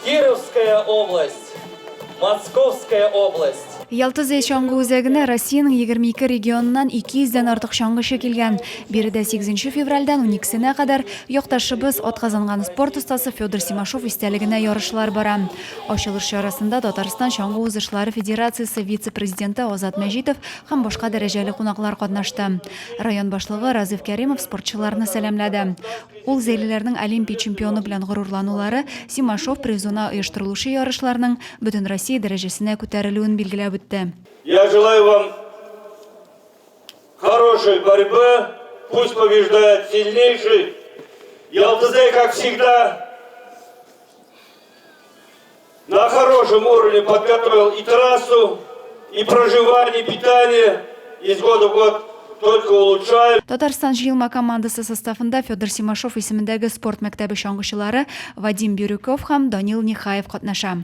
Кировская область, Московская область. Ялтыз шаңғы өзегіне Россияның 22 регионынан 200-ден артық шаңғышы келген. Беріде 8 февральдан 12-сіне қадар yoqtashimiz отқазанған спорт ұстасы Федор Симашов истәлігіне ярышлар бара. Ашылыш шарасында Татарстан шаңғы узышлары федерациясы вице-президенті Озат Мәжитов һәм башка дәрәҗәле кунаклар катнашты. Район башлыгы Разиф Кәримов спортчыларны сәламләде. Ул зәйлеләрнең олимпия чемпионы белән горурланулары Симашов призына оештырылучы ярышларның бөтен Россия дәрәҗәсенә күтәрелүен билгеләп үтте. Я желаю вам хорошей борьбы, пусть побеждает сильнейший. Ялтызей, как всегда, на хорошем уровне подготовил и трассу, и проживание, и питание, из года в год только улучшаем. Татарстан җыелма командасы составында Федор Симашов исемендәге спорт мәктәбе шаңгычылары Вадим Бирюков һәм Данил Нихаев катнаша.